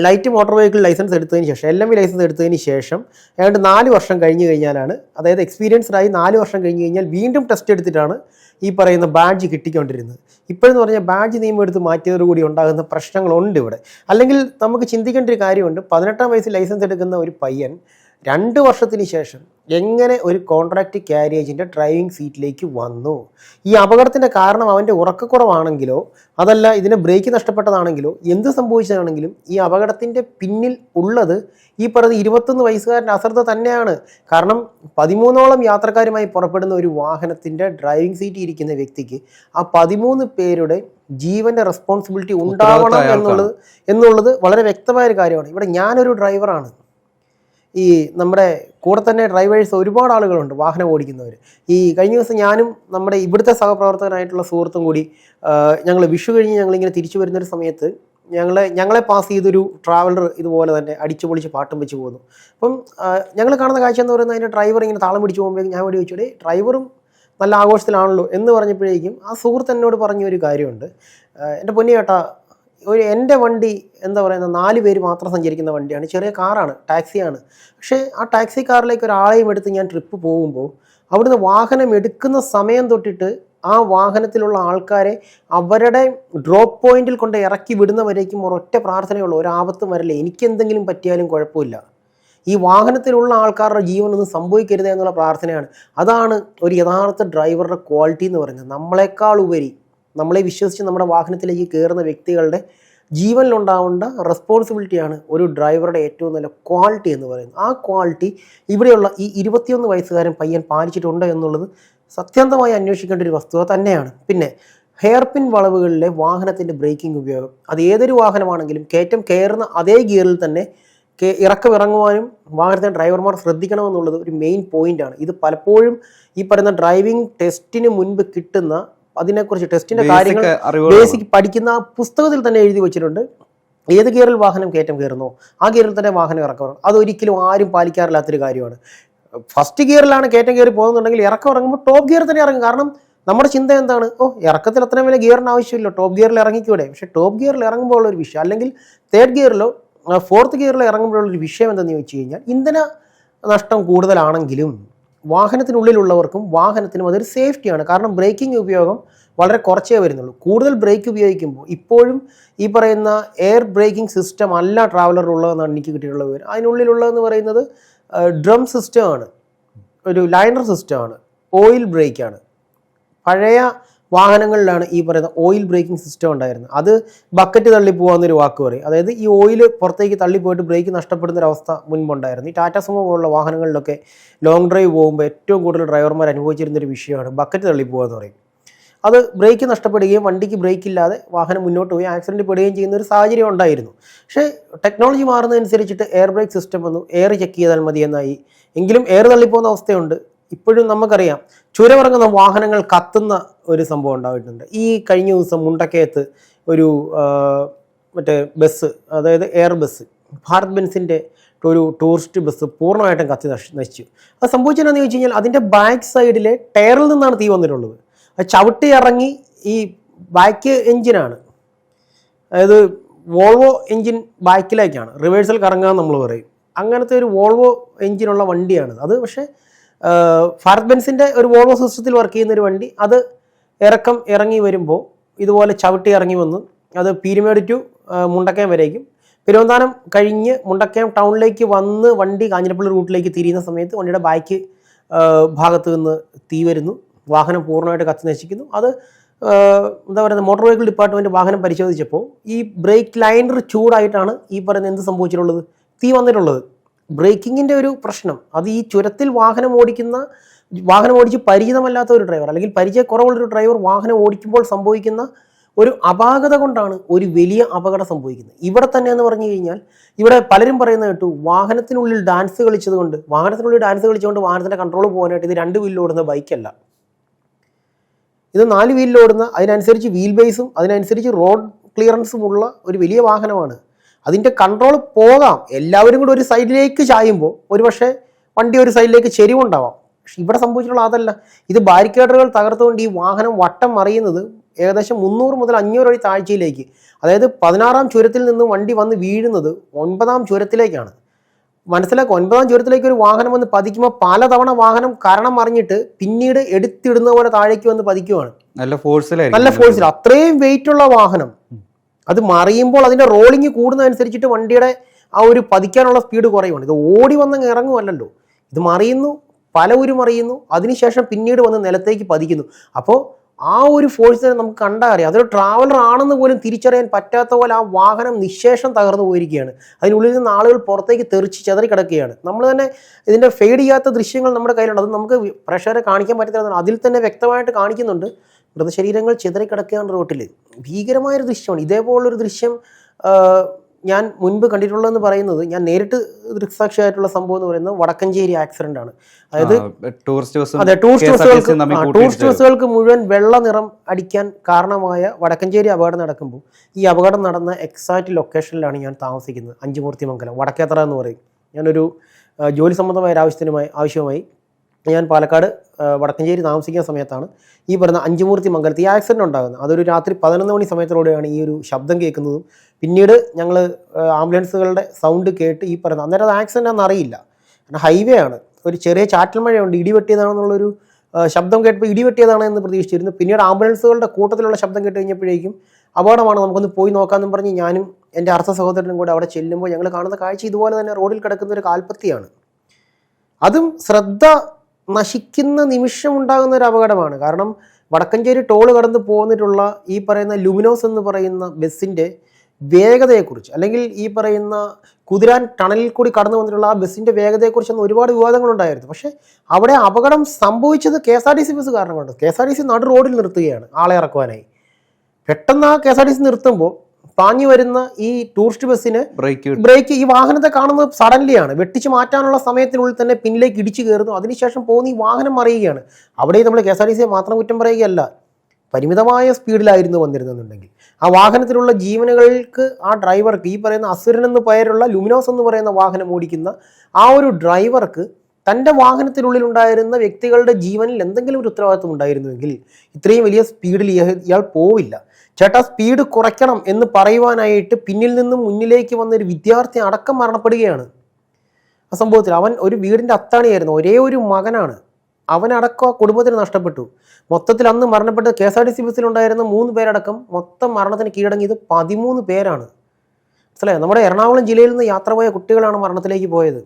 ലൈറ്റ് മോട്ടോർ വെഹിക്കിൾ ലൈസൻസ് എടുത്തതിന് ശേഷം, LMV ലൈസൻസ് എടുത്തതിന് ശേഷം ഏതാണ്ട് 4 വർഷം കഴിഞ്ഞ് കഴിഞ്ഞാലാണ്, അതായത് എക്സ്പീരിയൻസ്ഡായി 4 വർഷം കഴിഞ്ഞ് കഴിഞ്ഞാൽ വീണ്ടും ടെസ്റ്റ് എടുത്തിട്ടാണ് ഈ പറയുന്ന ബാഡ്ജ് കിട്ടിക്കൊണ്ടിരുന്നത്. ഇപ്പോഴെന്ന് പറഞ്ഞാൽ ബാഡ്ജ് നിയമം എടുത്ത് മാറ്റിയതോടുകൂടി ഉണ്ടാകുന്ന പ്രശ്നങ്ങളുണ്ട് ഇവിടെ. അല്ലെങ്കിൽ നമുക്ക് ചിന്തിക്കേണ്ട ഒരു കാര്യമുണ്ട്, 18-ാം വയസ്സിൽ ലൈസൻസ് എടുക്കുന്ന ഒരു പയ്യൻ 2 വർഷത്തിന് ശേഷം എങ്ങനെ ഒരു കോൺട്രാക്റ്റ് ക്യാരിയേജിൻ്റെ ഡ്രൈവിംഗ് സീറ്റിലേക്ക് വന്നു? ഈ അപകടത്തിൻ്റെ കാരണം അവൻ്റെ ഉറക്കക്കുറവാണെങ്കിലോ അതല്ല ഇതിന് ബ്രേക്ക് നഷ്ടപ്പെട്ടതാണെങ്കിലോ എന്ത് സംഭവിച്ചതാണെങ്കിലും ഈ അപകടത്തിൻ്റെ പിന്നിൽ ഉള്ളത് ഈ പറയുന്ന 21 വയസ്സുകാരൻ്റെ അശ്രദ്ധ തന്നെയാണ്. കാരണം 13ഓളം യാത്രക്കാരുമായി പുറപ്പെടുന്ന ഒരു വാഹനത്തിൻ്റെ ഡ്രൈവിംഗ് സീറ്റിൽ ഇരിക്കുന്ന വ്യക്തിക്ക് ആ 13 പേരുടെ ജീവൻ്റെ റെസ്പോൺസിബിലിറ്റി ഉണ്ടാവണം എന്നുള്ളത് വളരെ വ്യക്തമായൊരു കാര്യമാണ്. ഇവിടെ ഞാനൊരു ഡ്രൈവറാണ്. ഈ നമ്മുടെ കൂടെ തന്നെ ഡ്രൈവേഴ്സ് ഒരുപാട് ആളുകളുണ്ട്, വാഹനം ഓടിക്കുന്നവർ. ഈ കഴിഞ്ഞ ദിവസം ഞാനും നമ്മുടെ ഇവിടുത്തെ സഹപ്രവർത്തകനായിട്ടുള്ള സുഹൃത്തും കൂടി ഞങ്ങൾ വിഷു കഴിഞ്ഞ് ഞങ്ങളിങ്ങനെ തിരിച്ചു വരുന്നൊരു സമയത്ത് ഞങ്ങളെ പാസ് ചെയ്തൊരു ട്രാവലർ ഇതുപോലെ തന്നെ അടിച്ചു പൊളിച്ച് പാട്ടും വെച്ച് പോകുന്നു. അപ്പം ഞങ്ങൾ കാണുന്ന കാഴ്ച എന്ന് പറയുന്നത് അതിൻ്റെ ഡ്രൈവർ ഇങ്ങനെ താളം പിടിച്ച് പോകുമ്പോഴേക്കും ഞാൻ വേണ്ടി ചോദിച്ചു, ഡ്രൈവറും നല്ല ആഘോഷത്തിലാണല്ലോ എന്ന് പറഞ്ഞപ്പോഴേക്കും ആ സുഹൃത്ത് എന്നോട് പറഞ്ഞൊരു കാര്യമുണ്ട്. എൻ്റെ പൊന്നി ചേട്ടാ, എൻ്റെ വണ്ടി എന്താ പറയുന്നത് 4 പേര് മാത്രം സഞ്ചരിക്കുന്ന വണ്ടിയാണ്, ചെറിയ കാറാണ്, ടാക്സിയാണ്. പക്ഷേ ആ ടാക്സി കാറിലേക്ക് ഒരാളെയും എടുത്ത് ഞാൻ ട്രിപ്പ് പോകുമ്പോൾ അവിടുന്ന് വാഹനം എടുക്കുന്ന സമയം തൊട്ടിട്ട് ആ വാഹനത്തിലുള്ള ആൾക്കാരെ അവരുടെ ഡ്രോപ്പ് പോയിന്റിൽ കൊണ്ട് ഇറക്കി വിടുന്നവരേക്കും ഒരൊറ്റ പ്രാർത്ഥനയുള്ളൂ, ഒരാപത്തും വരല്ലേ, എനിക്കെന്തെങ്കിലും പറ്റിയാലും കുഴപ്പമില്ല, ഈ വാഹനത്തിലുള്ള ആൾക്കാരുടെ ജീവനൊന്നും സംഭവിക്കരുത് എന്നുള്ള പ്രാർത്ഥനയാണ്. അതാണ് ഒരു യഥാർത്ഥ ഡ്രൈവറുടെ ക്വാളിറ്റി എന്ന് പറയുന്നത്. നമ്മളെക്കാൾ ഉപരി നമ്മളെ വിശ്വസിച്ച് നമ്മുടെ വാഹനത്തിലേക്ക് കയറുന്ന വ്യക്തികളുടെ ജീവനിലുണ്ടാവേണ്ട റെസ്പോൺസിബിലിറ്റിയാണ് ഒരു ഡ്രൈവറുടെ ഏറ്റവും നല്ല ക്വാളിറ്റി എന്ന് പറയുന്നത്. ആ ക്വാളിറ്റി ഇവിടെയുള്ള ഈ 21 വയസ്സുകാരൻ പയ്യൻ പാലിച്ചിട്ടുണ്ട് എന്നുള്ളത് സത്യന്തമായി അന്വേഷിക്കേണ്ട ഒരു വസ്തുത തന്നെയാണ്. പിന്നെ ഹെയർ പിൻ വളവുകളിലെ വാഹനത്തിൻ്റെ ബ്രേക്കിംഗ് ഉപയോഗം, അത് ഏതൊരു വാഹനമാണെങ്കിലും കയറ്റം കയറുന്ന അതേ ഗിയറിൽ തന്നെ ഇറങ്ങുവാനും വാഹനത്തിൻ്റെ ഡ്രൈവർമാർ ശ്രദ്ധിക്കണമെന്നുള്ളത് ഒരു മെയിൻ പോയിൻ്റാണ്. ഇത് പലപ്പോഴും ഈ പറയുന്ന ഡ്രൈവിംഗ് ടെസ്റ്റിന് മുൻപ് കിട്ടുന്ന അതിനെക്കുറിച്ച് ടെസ്റ്റിൻ്റെ കാര്യങ്ങൾ ബേസിക് പഠിക്കുന്ന പുസ്തകത്തിൽ തന്നെ എഴുതി വെച്ചിട്ടുണ്ട്. ഏത് ഗിയറിൽ വാഹനം കയറ്റം കയറുന്നോ ആ ഗിയറിൽ തന്നെ വാഹനം ഇറക്കണം. അതൊരിക്കലും ആരും പാലിക്കാറില്ലാത്തൊരു കാര്യമാണ്. ഫസ്റ്റ് ഗിയറിലാണ് കയറ്റം കയറി പോകുന്നുണ്ടെങ്കിൽ ഇറക്കം ഇറങ്ങുമ്പോൾ ടോപ്പ് ഗിയർ തന്നെ ഇറങ്ങും. കാരണം നമ്മുടെ ചിന്ത എന്താണ്, ഇറക്കത്തിൽ അത്രയും വലിയ ഗിയറിന് ആവശ്യമില്ല, ടോപ്പ് ഗിയറിൽ ഇറങ്ങിക്കൂടെ. പക്ഷേ ടോപ്പ് ഗിയറിൽ ഇറങ്ങുമ്പോൾ ഉള്ളൊരു വിഷയം, അല്ലെങ്കിൽ തേർഡ് ഗിയറിലോ ഫോർത്ത് ഗിയറിൽ ഇറങ്ങുമ്പോഴുള്ളൊരു വിഷയം എന്തെന്ന് ചോദിച്ചു കഴിഞ്ഞാൽ, ഇന്ധന നഷ്ടം കൂടുതലാണെങ്കിലും വാഹനത്തിനുള്ളിലുള്ളവർക്കും വാഹനത്തിനും അതൊരു സേഫ്റ്റിയാണ്. കാരണം ബ്രേക്കിംഗ് ഉപയോഗം വളരെ കുറച്ചേ വരുന്നുള്ളൂ. കൂടുതൽ ബ്രേക്ക് ഉപയോഗിക്കുമ്പോൾ ഇപ്പോഴും ഈ പറയുന്ന എയർ ബ്രേക്കിംഗ് സിസ്റ്റം അല്ല ട്രാവലറിലുള്ളതെന്നാണ് എനിക്ക് കിട്ടിയിട്ടുള്ള വിവരം. അതിനുള്ളിലുള്ളതെന്ന് പറയുന്നത് ഡ്രം സിസ്റ്റമാണ്, ഒരു ലൈനർ സിസ്റ്റമാണ്, ഓയിൽ ബ്രേക്കാണ്. പഴയ വാഹനങ്ങളിലാണ് ഈ പറയുന്ന ഓയിൽ ബ്രേക്കിംഗ് സിസ്റ്റം ഉണ്ടായിരുന്നത്. അത് ബക്കറ്റ് തള്ളിപ്പോകാമെന്നൊരു വാക്ക് പറയും. അതായത് ഈ ഓയിൽ പുറത്തേക്ക് തള്ളിപ്പോയിട്ട് ബ്രേക്ക് നഷ്ടപ്പെടുന്നൊരവസ്ഥ മുൻപുണ്ടായിരുന്നു. ഈ ടാറ്റ സുമോ പോലുള്ള വാഹനങ്ങളിലൊക്കെ ലോങ് ഡ്രൈവ് പോകുമ്പോൾ ഏറ്റവും കൂടുതൽ ഡ്രൈവർമാർ അനുഭവിച്ചിരുന്നൊരു വിഷയമാണ് ബക്കറ്റ് തള്ളിപ്പോകുക എന്ന് പറയും. അത് ബ്രേക്ക് നഷ്ടപ്പെടുകയും വണ്ടിക്ക് ബ്രേക്ക് ഇല്ലാതെ വാഹനം മുന്നോട്ട് പോയി ആക്സിഡൻറ്റ് പെടുകയും ചെയ്യുന്ന ഒരു സാഹചര്യം ഉണ്ടായിരുന്നു. പക്ഷേ ടെക്നോളജി മാറുന്നതനുസരിച്ചിട്ട് എയർ ബ്രേക്ക് സിസ്റ്റം വന്നു, എയർ ചെക്ക് ചെയ്താൽ മതി എന്നായി. എങ്കിലും എയർ തള്ളിപ്പോകുന്ന അവസ്ഥയുണ്ട്. ഇപ്പോഴും നമുക്കറിയാം ചുരമിറങ്ങുന്ന വാഹനങ്ങൾ കത്തുന്ന ഒരു സംഭവം ഉണ്ടായിട്ടുണ്ട്. ഈ കഴിഞ്ഞ ദിവസം മുണ്ടക്കയത്ത് ഒരു മറ്റേ ബസ്, അതായത് എയർ ബസ്, ഭാരത് ബെൻസിൻ്റെ ഒരു ടൂറിസ്റ്റ് ബസ് പൂർണ്ണമായിട്ടും കത്തി നശിച്ചു. അത് സംഭവിച്ചതെന്ന് ചോദിച്ചു കഴിഞ്ഞാൽ അതിൻ്റെ ബാക്ക് സൈഡിലെ ടയറിൽ നിന്നാണ് തീ വന്നിട്ടുള്ളത്. അത് ചവിട്ടി ഇറങ്ങി ഈ ബാക്ക് എഞ്ചിനാണ്, അതായത് വോൾവോ എഞ്ചിൻ ബാക്കിലേക്കാണ്, റിവേഴ്സൽ കറങ്ങുക നമ്മൾ പറയും. അങ്ങനത്തെ ഒരു വോൾവോ എഞ്ചിനുള്ള വണ്ടിയാണ് അത്. പക്ഷേ ഭാരത് ബെൻസിൻ്റെ ഒരു വോൾവോ സിസ്റ്റത്തിൽ വർക്ക് ചെയ്യുന്ന ഒരു വണ്ടി, അത് ഇറങ്ങി വരുമ്പോൾ ഇതുപോലെ ചവിട്ടി ഇറങ്ങി വന്നു. അത് പീരുമേട് ടു മുണ്ടക്കയം വരേക്കും, പെരുവന്താനം കഴിഞ്ഞ് മുണ്ടക്കയം ടൗണിലേക്ക് വന്ന് വണ്ടി കാഞ്ഞിരപ്പള്ളി റൂട്ടിലേക്ക് തിരിയുന്ന സമയത്ത് വണ്ടിയുടെ ബാക്ക് ഭാഗത്ത് നിന്ന് തീ വരുന്നു. വാഹനം പൂർണ്ണമായിട്ട് കത്തി നശിക്കുന്നു. അത് എന്താ പറയുന്നത്, മോട്ടോർ വെഹിക്കിൾ ഡിപ്പാർട്ട്മെൻറ്റ് വാഹനം പരിശോധിച്ചപ്പോൾ ഈ ബ്രേക്ക് ലൈനർ ചൂടായിട്ടാണ് ഈ പറയുന്നത് എന്ത് സംഭവിച്ചിട്ടുള്ളത്, തീ വന്നിട്ടുള്ളത്. ബ്രേക്കിങ്ങിൻ്റെ ഒരു പ്രശ്നം അത് ഈ ചുരത്തിൽ വാഹനം ഓടിച്ച് പരിചിതമല്ലാത്ത ഒരു ഡ്രൈവർ, അല്ലെങ്കിൽ പരിചയക്കുറവുള്ളൊരു ഡ്രൈവർ വാഹനം ഓടിക്കുമ്പോൾ സംഭവിക്കുന്ന ഒരു അപാകത കൊണ്ടാണ് ഒരു വലിയ അപകടം സംഭവിക്കുന്നത്. ഇവിടെ തന്നെ എന്ന് പറഞ്ഞു കഴിഞ്ഞാൽ, ഇവിടെ പലരും പറയുന്നത് കേട്ടു, വാഹനത്തിനുള്ളിൽ ഡാൻസ് കളിച്ചുകൊണ്ട് വാഹനത്തിൻ്റെ കൺട്രോൾ പോകാനായിട്ട് ഇത് 2 വീലിൽ ഓടുന്ന ബൈക്കല്ല, ഇത് 4 വീലിൽ ഓടുന്ന, അതിനനുസരിച്ച് വീൽ ബേസും അതിനനുസരിച്ച് റോഡ് ക്ലിയറൻസും ഉള്ള ഒരു വലിയ വാഹനമാണ്. അതിൻ്റെ കൺട്രോൾ പോകാം. എല്ലാവരും കൂടി ഒരു സൈഡിലേക്ക് ചായുമ്പോൾ ഒരു പക്ഷേ വണ്ടി ഒരു സൈഡിലേക്ക് ചെരിവുണ്ടാവാം. പക്ഷെ ഇവിടെ സംഭവിച്ചിട്ടുള്ള അതല്ല. ഇത് ബാരിക്കേഡുകൾ തകർത്തുകൊണ്ട് ഈ വാഹനം വട്ടം മറിയുന്നത് ഏകദേശം 300 മുതൽ 500 അടി താഴ്ചയിലേക്ക്, അതായത് 16ാം ചുരത്തിൽ നിന്ന് വണ്ടി വന്ന് വീഴുന്നത് 9ാം ചുരത്തിലേക്കാണ്. മനസ്സിലാക്കുക, 9ാം ചുരത്തിലേക്ക് ഒരു വാഹനം വന്ന് പതിക്കുമ്പോൾ പലതവണ വാഹനം കാരണം മറിഞ്ഞിട്ട് പിന്നീട് എടുത്തിടുന്ന പോലെ താഴേക്ക് വന്ന് പതിക്കുവാണ്. നല്ല ഫോഴ്സിൽ അത്രയും വെയിറ്റ് ഉള്ള വാഹനം അത് മറിയുമ്പോൾ അതിൻ്റെ റോളിങ് കൂടുന്നതനുസരിച്ചിട്ട് വണ്ടിയുടെ ആ ഒരു പതിക്കാനുള്ള സ്പീഡ് കുറയുവാണ്. ഇത് ഓടി വന്നങ്ങ് ഇറങ്ങുമല്ലോ, ഇത് മറിയുന്നു, പലവരും മറിയുന്നു, അതിനുശേഷം പിന്നീട് വന്ന് നിലത്തേക്ക് പതിക്കുന്നു. അപ്പോൾ ആ ഒരു ഫോഴ്സിനെ നമുക്ക് കണ്ടാൽ അറിയാം. അതൊരു ട്രാവലർ ആണെന്ന് പോലും തിരിച്ചറിയാൻ പറ്റാത്ത പോലെ ആ വാഹനം നിശേഷം തകർന്നു പോയിരിക്കുകയാണ്. അതിനുള്ളിൽ നിന്ന് ആളുകൾ പുറത്തേക്ക് തെറിച്ച് ചെതറി കിടക്കുകയാണ്. നമ്മൾ തന്നെ ഇതിൻ്റെ ഫെയ്ഡ് ചെയ്യാത്ത ദൃശ്യങ്ങൾ നമ്മുടെ കയ്യിലുണ്ട്. അത് നമുക്ക് പ്രേക്ഷകരെ കാണിക്കാൻ പറ്റുന്നതാണ്. അതിൽ തന്നെ വ്യക്തമായിട്ട് കാണിക്കുന്നുണ്ട് മൃതശരീരങ്ങൾ ചിതറി കിടക്കുകയാണ് റോട്ടിൽ. ഭീകരമായൊരു ദൃശ്യമാണ്. ഇതേപോലുള്ളൊരു ദൃശ്യം ഞാൻ മുൻപ് കണ്ടിട്ടുള്ളതെന്ന് പറയുന്നത്, ഞാൻ നേരിട്ട് ദൃക്സാക്ഷിയായിട്ടുള്ള സംഭവം എന്ന് പറയുന്നത് വടക്കഞ്ചേരി ആക്സിഡന്റ് ആണ്. അതായത് അതെ, ടൂറിസ്റ്റ് ബസ്സുകൾക്ക് മുഴുവൻ വെള്ള നിറം അടിക്കാൻ കാരണമായ വടക്കഞ്ചേരി അപകടം നടക്കുമ്പോൾ, ഈ അപകടം നടന്ന എക്സാക്റ്റ് ലൊക്കേഷനിലാണ് ഞാൻ താമസിക്കുന്നത്, അഞ്ചുമൂർത്തിമംഗലം വടക്കേത്തറ എന്ന് പറയും. ഞാനൊരു ജോലി സംബന്ധമായ ആവശ്യമായി ഞാൻ പാലക്കാട് വടക്കഞ്ചേരി താമസിക്കുന്ന സമയത്താണ് ഈ പറയുന്ന അഞ്ചുമൂർത്തിമംഗലത്ത് ഈ ആക്സിഡന്റ് ഉണ്ടാകുന്നത്. അതൊരു രാത്രി 11 മണി സമയത്തോടെയാണ് ഈ ഒരു ശബ്ദം കേൾക്കുന്നതും. പിന്നീട് ഞങ്ങൾ ആംബുലൻസുകളുടെ സൗണ്ട് കേട്ട് ഈ പറയുന്നത്, അന്നേരം അത് ആക്സിഡന്റ് ആണെന്ന് അറിയില്ല, കാരണം ഹൈവേ ആണ്, ഒരു ചെറിയ ചാറ്റൽ മഴയുണ്ട്, ഇടിവെട്ടിയതാണെന്നുള്ളൊരു ശബ്ദം കേട്ടപ്പോൾ ഇടിവെട്ടിയതാണ് എന്ന് പ്രതീക്ഷിച്ചിരുന്നു. പിന്നീട് ആംബുലൻസുകളുടെ കൂട്ടത്തിലുള്ള ശബ്ദം കേട്ട് കഴിഞ്ഞപ്പോഴേക്കും അപകടമാണ്, നമുക്കൊന്ന് പോയി നോക്കാമെന്നും പറഞ്ഞ് ഞാനും എൻ്റെ അർദ്ധ സഹോദരനും കൂടെ അവിടെ ചെല്ലുമ്പോൾ ഞങ്ങൾ കാണുന്ന കാഴ്ച ഇതുപോലെ തന്നെ റോഡിൽ കിടക്കുന്ന ഒരു കാൽപ്പത്തിയാണ്. അതും ശ്രദ്ധ നശിക്കുന്ന നിമിഷം ഉണ്ടാകുന്ന ഒരു അപകടമാണ്. കാരണം വടക്കഞ്ചേരി ടോള് കടന്ന് പോന്നിട്ടുള്ള ഈ പറയുന്ന ലുമിനോസ് എന്ന് പറയുന്ന ബസ്സിൻ്റെ വേഗതയെക്കുറിച്ച്, അല്ലെങ്കിൽ ഈ പറയുന്ന കുതിരാൻ ടണലിൽ കൂടി കടന്നു വന്നിട്ടുള്ള ആ ബസ്സിൻ്റെ വേഗതയെക്കുറിച്ചൊന്നും ഒരുപാട് വിവാദങ്ങളുണ്ടായിരുന്നു. പക്ഷേ അവിടെ അപകടം സംഭവിച്ചത് KSRTC ബസ് കാരണം കൊണ്ട്. KSRTC നടു റോഡിൽ നിർത്തുകയാണ് ആളെ ഇറക്കുവാനായി. പെട്ടെന്ന് ആ KSRTC നിർത്തുമ്പോൾ പാഞ്ഞു വരുന്ന ഈ ടൂറിസ്റ്റ് ബസ്സിന് ബ്രേക്ക്, ഈ വാഹനത്തെ കാണുന്നത് സഡൻലിയാണ്, വെട്ടിച്ച് മാറ്റാനുള്ള സമയത്തിനുള്ളിൽ തന്നെ പിന്നിലേക്ക് ഇടിച്ചു കയറുന്നു. അതിനുശേഷം പോകുന്ന ഈ വാഹനം മറിയുകയാണ്. അവിടെ നമ്മൾ KSRTC മാത്രം കുറ്റം പറയുകയല്ല, പരിമിതമായ സ്പീഡിലായിരുന്നു വന്നിരുന്നെന്നുണ്ടെങ്കിൽ ആ വാഹനത്തിലുള്ള ജീവനുകൾക്ക്, ആ ഡ്രൈവർക്ക്, ഈ പറയുന്ന അസുരൻ എന്ന് പേരുള്ള ലുമിനോസ് എന്ന് പറയുന്ന വാഹനം ഓടിക്കുന്ന ആ ഒരു ഡ്രൈവർക്ക് തൻ്റെ വാഹനത്തിനുള്ളിൽ ഉണ്ടായിരുന്ന വ്യക്തികളുടെ ജീവനിൽ എന്തെങ്കിലും ഒരു ഉത്തരവാദിത്വം ഉണ്ടായിരുന്നുവെങ്കിൽ ഇത്രയും വലിയ സ്പീഡിൽ ഇയാൾ പോവില്ല. ചേട്ടാ സ്പീഡ് കുറയ്ക്കണം എന്ന് പറയുവാനായിട്ട് പിന്നിൽ നിന്നും മുന്നിലേക്ക് വന്നൊരു വിദ്യാർത്ഥി അടക്കം മരണപ്പെടുകയാണ് ആ സംഭവത്തിൽ. അവൻ ഒരു വീടിൻ്റെ അത്താണിയായിരുന്നു, ഒരേ ഒരു മകനാണ്, അവനടക്കം കുടുംബത്തിന് നഷ്ടപ്പെട്ടു. മൊത്തത്തിൽ അന്ന് മരണപ്പെട്ട KSRTC ബസ്സിലുണ്ടായിരുന്ന 3 പേരടക്കം മൊത്തം മരണത്തിന് കീഴടങ്ങിയത് 13 പേരാണ്. മനസ്സിലായോ? നമ്മുടെ എറണാകുളം ജില്ലയിൽ നിന്ന് യാത്ര പോയ കുട്ടികളാണ് മരണത്തിലേക്ക് പോയത്.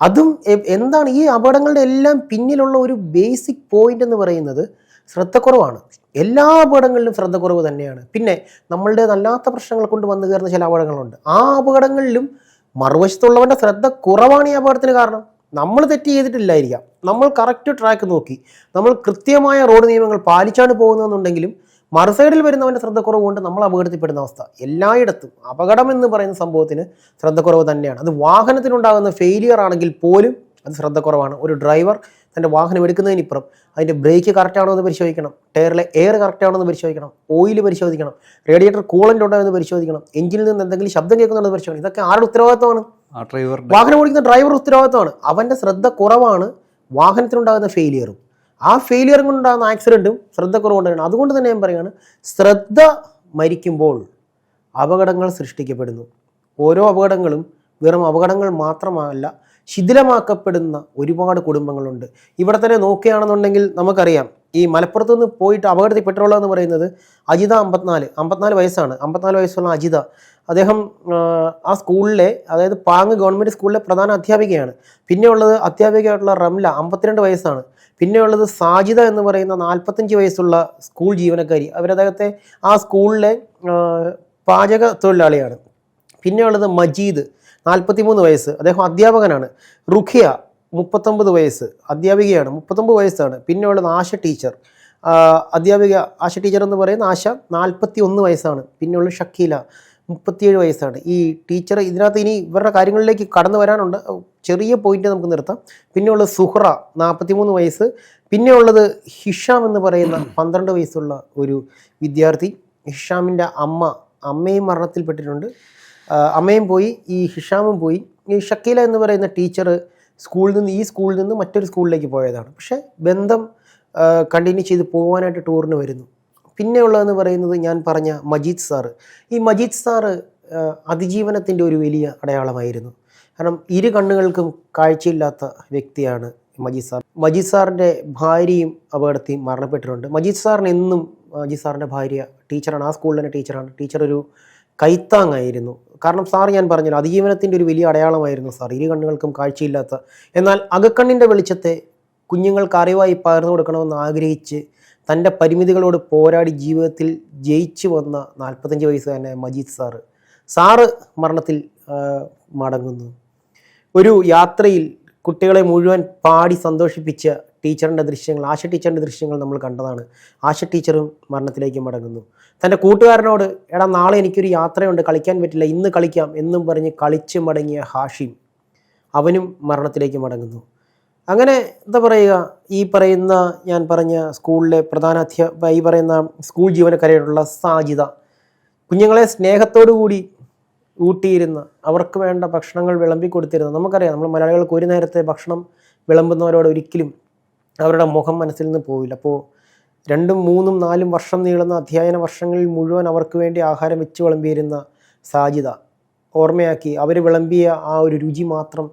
അതും എന്താണ് ഈ അപകടങ്ങളുടെ എല്ലാം പിന്നിലുള്ള ഒരു ബേസിക് പോയിന്റ് എന്ന് പറയുന്നത് ശ്രദ്ധക്കുറവാണ്. എല്ലാ അപകടങ്ങളിലും ശ്രദ്ധക്കുറവ് തന്നെയാണ്. പിന്നെ നമ്മളുടേതല്ലാത്ത പ്രശ്നങ്ങൾ കൊണ്ട് വന്നു കയറുന്ന ചില അപകടങ്ങളുണ്ട്. ആ അപകടങ്ങളിലും മറുവശത്തുള്ളവൻ്റെ ശ്രദ്ധ കുറവാണ് ഈ അപകടത്തിന് കാരണം. നമ്മൾ തെറ്റ് ചെയ്തിട്ടില്ലായിരിക്കാം, നമ്മൾ കറക്റ്റ് ട്രാക്ക് നോക്കി, നമ്മൾ കൃത്യമായ റോഡ് നിയമങ്ങൾ പാലിച്ചാണ് പോകുന്നതെന്നുണ്ടെങ്കിലും മറുസൈഡിൽ വരുന്നവൻ്റെ ശ്രദ്ധക്കുറവ് കൊണ്ട് നമ്മൾ അപകടത്തിൽപ്പെടുന്ന അവസ്ഥ. എല്ലായിടത്തും അപകടം എന്ന് പറയുന്ന സംഭവത്തിന് ശ്രദ്ധക്കുറവ് തന്നെയാണ്. അത് വാഹനത്തിനുണ്ടാകുന്ന ഫെയിലിയർ ആണെങ്കിൽ പോലും അത് ശ്രദ്ധക്കുറവാണ്. ഒരു ഡ്രൈവർ തൻ്റെ വാഹനം എടുക്കുന്നതിനിപ്പുറം അതിൻ്റെ ബ്രേക്ക് കറക്റ്റ് ആണോ എന്ന് പരിശോധിക്കണം, ടയറിലെ എയർ കറക്റ്റ് ആണോ എന്ന് പരിശോധിക്കണം, ഓയിൽ പരിശോധിക്കണം, റേഡിയേറ്റർ കൂളൻ്റ് ഉണ്ടോ എന്ന് പരിശോധിക്കണം, എഞ്ചിനിൽ നിന്ന് എന്തെങ്കിലും ശബ്ദം കേൾക്കുന്നുണ്ടെന്ന് പരിശോധിക്കണം. ഇതൊക്കെ ആരുടെ ഉത്തരവാദിത്വമാണ്? വാഹനം ഓടിക്കുന്ന ഡ്രൈവർ ഉത്തരവാദിത്വമാണ്. അവൻ്റെ ശ്രദ്ധ കുറവാണ് വാഹനത്തിനുണ്ടാകുന്ന ഫെയിലിയറും. ആ ഫെയിലിയറും കൊണ്ടുണ്ടാകുന്ന ആക്സിഡൻറ്റും ശ്രദ്ധക്കുറവ് കൊണ്ടാണ്. അതുകൊണ്ട് തന്നെ ഞാൻ പറയുകയാണ്, ശ്രദ്ധ മരിക്കുമ്പോൾ അപകടങ്ങൾ സൃഷ്ടിക്കപ്പെടുന്നു. ഓരോ അപകടങ്ങളും വെറും അപകടങ്ങൾ മാത്രമല്ല, ശിഥിലമാക്കപ്പെടുന്ന ഒരുപാട് കുടുംബങ്ങളുണ്ട്. ഇവിടെ തന്നെ നോക്കുകയാണെന്നുണ്ടെങ്കിൽ നമുക്കറിയാം, ഈ മലപ്പുറത്ത് നിന്ന് പോയിട്ട് അപകടത്തിൽപ്പെട്ടുള്ളതെന്ന് പറയുന്നത് അജിത 54 വയസ്സാണ്. 54 വയസ്സുള്ള അജിത, അദ്ദേഹം ആ സ്കൂളിലെ, അതായത് പാങ് ഗവൺമെൻറ് സ്കൂളിലെ പ്രധാന അധ്യാപികയാണ്. പിന്നെ ഉള്ളത് അധ്യാപികയായിട്ടുള്ള റംല 52 വയസ്സാണ്. പിന്നെ ഉള്ളത് സാജിദ എന്ന് പറയുന്ന 45 വയസ്സുള്ള സ്കൂൾ ജീവനക്കാരി, അവരദ്ദേഹത്തെ ആ സ്കൂളിലെ പാചക തൊഴിലാളിയാണ്. പിന്നെ ഉള്ളത് മജീദ് 43 വയസ്സ്, അദ്ദേഹം അധ്യാപകനാണ്. റുഖിയ 39 വയസ്സ്, അധ്യാപികയാണ്, 39 വയസ്സാണ്. പിന്നെ ഉള്ളത് ആശ ടീച്ചർ, അധ്യാപിക ആശ ടീച്ചർ എന്ന് പറയുന്ന ആശ 41 വയസ്സാണ്. പിന്നെ ഉള്ളത് ഷക്കീല 37 വയസ്സാണ്. ഈ ടീച്ചർ, ഇതിനകത്ത് ഇനി ഇവരുടെ കാര്യങ്ങളിലേക്ക് കടന്നു വരാനുണ്ട്, ചെറിയ പോയിന്റ് നമുക്ക് നിർത്താം. പിന്നെ ഉള്ളത് സുഹ്റ 43 വയസ്സ്. പിന്നെ ഉള്ളത് ഹിഷാം എന്ന് പറയുന്ന 12 വയസ്സുള്ള ഒരു വിദ്യാർത്ഥി. ഹിഷാമിൻ്റെ അമ്മയും മരണത്തിൽപ്പെട്ടിട്ടുണ്ട്. അമ്മയും പോയി, ഈ ഹിഷാമും പോയി. ഈ ഷക്കീല എന്ന് പറയുന്ന ടീച്ചർ ഈ സ്കൂളിൽ നിന്ന് മറ്റൊരു സ്കൂളിലേക്ക് പോയതാണ്. പക്ഷേ ബന്ധം കണ്ടിന്യൂ ചെയ്ത് പോകാനായിട്ട് ടൂറിന് വരുന്നു. പിന്നെ ഉള്ളതെന്ന് പറയുന്നത് ഞാൻ പറഞ്ഞ മജീദ് സാറ്. ഈ മജീദ് സാറ് അതിജീവനത്തിൻ്റെ ഒരു വലിയ അടയാളമായിരുന്നു. കാരണം ഇരു കണ്ണുകൾക്കും കാഴ്ചയില്ലാത്ത വ്യക്തിയാണ് മജീദ് സാർ. മജീദ് സാറിൻ്റെ ഭാര്യയും അപകടത്തിൽ മരണപ്പെട്ടിട്ടുണ്ട്. മജീദ് സാറിൻ്റെ ഭാര്യ ടീച്ചറാണ്, ആ സ്കൂളിൽ തന്നെ ടീച്ചറാണ്. ടീച്ചർ ഒരു കൈത്താങ്ങായിരുന്നു. കാരണം സാർ, ഞാൻ പറഞ്ഞല്ലോ, അതിജീവനത്തിൻ്റെ ഒരു വലിയ അടയാളമായിരുന്നു സാർ. ഇരു കണ്ണുകൾക്കും കാഴ്ചയില്ലാത്ത, എന്നാൽ അകക്കണ്ണിൻ്റെ വെളിച്ചത്തെ കുഞ്ഞുങ്ങൾക്ക് അറിവായി പകർന്നു കൊടുക്കണമെന്ന് ആഗ്രഹിച്ച് തൻ്റെ പരിമിതികളോട് പോരാടി ജീവിതത്തിൽ ജയിച്ചു വന്ന 45 വയസ്സുകാരനായ മജീദ് സാറ് മരണത്തിൽ മടങ്ങുന്നു. ഒരു യാത്രയിൽ കുട്ടികളെ മുഴുവൻ പാടി സന്തോഷിപ്പിച്ച ടീച്ചറിൻ്റെ ദൃശ്യങ്ങൾ, ആശ ടീച്ചറിൻ്റെ ദൃശ്യങ്ങൾ നമ്മൾ കണ്ടതാണ്. ആശ ടീച്ചറും മരണത്തിലേക്ക് മടങ്ങുന്നു. തൻ്റെ കൂട്ടുകാരനോട് എടാ നാളെ എനിക്കൊരു യാത്രയുണ്ട്, കളിക്കാൻ പറ്റില്ല, ഇന്ന് കളിക്കാം എന്നും പറഞ്ഞ് കളിച്ച് മടങ്ങിയ ഹാഷിം അവനും മരണത്തിലേക്ക് മടങ്ങുന്നു. അങ്ങനെ എന്താ പറയുക, ഈ പറയുന്ന ഞാൻ പറഞ്ഞ സ്കൂളിലെ ഈ പറയുന്ന സ്കൂൾ ജീവനക്കാരായിട്ടുള്ള സാജിദ കുഞ്ഞുങ്ങളെ സ്നേഹത്തോടു കൂടി ഊട്ടിയിരുന്ന, അവർക്ക് വേണ്ട ഭക്ഷണങ്ങൾ വിളമ്പി കൊടുത്തിരുന്ന, നമുക്കറിയാം നമ്മൾ മലയാളികൾക്ക് ഒരു നേരത്തെ ഭക്ഷണം വിളമ്പുന്നവരോട് ഒരിക്കലും അവരുടെ മുഖം മനസ്സിൽ നിന്ന് പോവില്ല. അപ്പോൾ 2, 3, 4 വർഷം നീളുന്ന അധ്യയന വർഷങ്ങളിൽ മുഴുവൻ അവർക്ക് വേണ്ടി ആഹാരം വെച്ച് വിളമ്പിയിരുന്ന സാജിദ ഓർമ്മയാക്കി, അവർ വിളമ്പിയ ആ ഒരു രുചി മാത്രം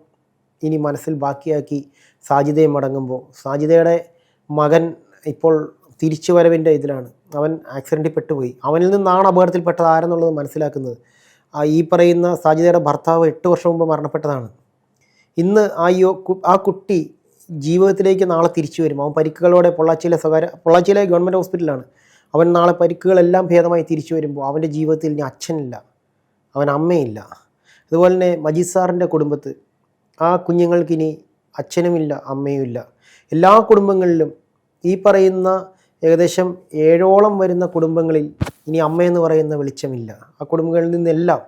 ഇനി മനസ്സിൽ ബാക്കിയാക്കി സാജിദയെ മടങ്ങുമ്പോൾ, സാജിദയുടെ മകൻ ഇപ്പോൾ തിരിച്ചു വരവിൻ്റെ ഇതിലാണ്. അവൻ ആക്സിഡൻറ്റിൽ പെട്ടുപോയി. അവനിൽ നിന്നാണ് അപകടത്തിൽപ്പെട്ടത് ആരെന്നുള്ളത് മനസ്സിലാക്കുന്നത്. ഈ പറയുന്ന സാജിദയുടെ ഭർത്താവ് 8 വർഷം മുമ്പ് മരണപ്പെട്ടതാണ്. ഇന്ന് ആ കുട്ടി ജീവിതത്തിലേക്ക് നാളെ തിരിച്ചു വരും. അവൻ പരിക്കുകളോടെ പൊള്ളാച്ചിയിലെ ഗവൺമെൻറ് ഹോസ്പിറ്റലാണ്. അവൻ നാളെ പരിക്കുകളെല്ലാം ഭേദമായി തിരിച്ചു വരുമ്പോൾ അവൻ്റെ ജീവിതത്തിൽ ഇനി അച്ഛനില്ല, അവൻ അമ്മയില്ല. അതുപോലെ തന്നെ മജീദ് സാറിൻ്റെ കുടുംബത്ത് ആ കുഞ്ഞുങ്ങൾക്കിനി അച്ഛനുമില്ല, അമ്മയുമില്ല. എല്ലാ കുടുംബങ്ങളിലും ഈ പറയുന്ന ഏകദേശം 7ഓളം വരുന്ന കുടുംബങ്ങളിൽ ഇനി അമ്മയെന്ന് പറയുന്ന വെളിച്ചമില്ല. ആ കുടുംബങ്ങളിൽ നിന്നെല്ലാം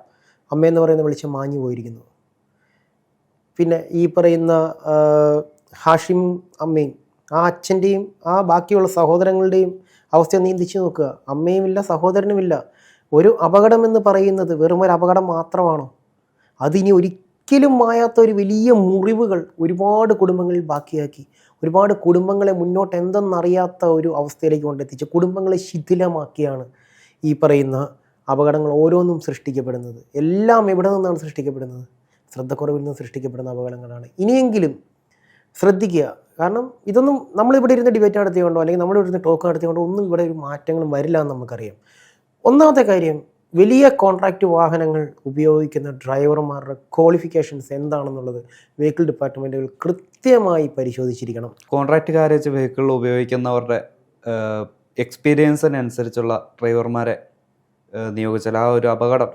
അമ്മയെന്ന് പറയുന്ന വെളിച്ചം മാഞ്ഞു പോയിരിക്കുന്നു. പിന്നെ ഈ പറയുന്ന ഹാഷിം അമ്മയും ആ അച്ഛൻ്റെയും ആ ബാക്കിയുള്ള സഹോദരങ്ങളുടെയും അവസ്ഥ നീന്തിച്ച് നോക്കുക. അമ്മയുമില്ല, സഹോദരനുമില്ല. ഒരു അപകടം എന്ന് പറയുന്നത് വെറും ഒരു അപകടം മാത്രമാണോ? അതിനി ഒരിക്കലും മായാത്ത ഒരു വലിയ മുറിവുകൾ ഒരുപാട് കുടുംബങ്ങളിൽ ബാക്കിയാക്കി, ഒരുപാട് കുടുംബങ്ങളെ മുന്നോട്ട് എന്തെന്നറിയാത്ത ഒരു അവസ്ഥയിലേക്ക് കൊണ്ടെത്തിച്ച് കുടുംബങ്ങളെ ശിഥിലമാക്കിയാണ് ഈ പറയുന്ന അപകടങ്ങൾ ഓരോന്നും സൃഷ്ടിക്കപ്പെടുന്നത്. എല്ലാം എവിടെ നിന്നാണ് സൃഷ്ടിക്കപ്പെടുന്നത്? ശ്രദ്ധക്കുറവിൽ നിന്ന് സൃഷ്ടിക്കപ്പെടുന്ന അപകടങ്ങളാണ്. ഇനിയെങ്കിലും ശ്രദ്ധിക്കുക. കാരണം ഇതൊന്നും നമ്മളിവിടെ ഇരുന്ന് ഡിബേറ്റ് നടത്തിയോണ്ടോ അല്ലെങ്കിൽ നമ്മളിവിടെ ഇരുന്ന് ടോക്ക് നടത്തിയോണ്ടോ ഒന്നും ഇവിടെ ഒരു മാറ്റങ്ങളും വരില്ല എന്ന് നമുക്കറിയാം. ഒന്നാമത്തെ കാര്യം, വലിയ കോൺട്രാക്റ്റ് വാഹനങ്ങൾ ഉപയോഗിക്കുന്ന ഡ്രൈവർമാരുടെ ക്വാളിഫിക്കേഷൻസ് എന്താണെന്നുള്ളത് വെഹിക്കിൾ ഡിപ്പാർട്ട്മെൻറ്റുകൾ കൃത്യമായി പരിശോധിച്ചിരിക്കണം. കോൺട്രാക്റ്റ് കാരേജ് വെഹിക്കിൾ ഉപയോഗിക്കുന്നവരുടെ എക്സ്പീരിയൻസിനനുസരിച്ചുള്ള ഡ്രൈവർമാരെ നിയോഗിച്ചാൽ ആ ഒരു അപകടം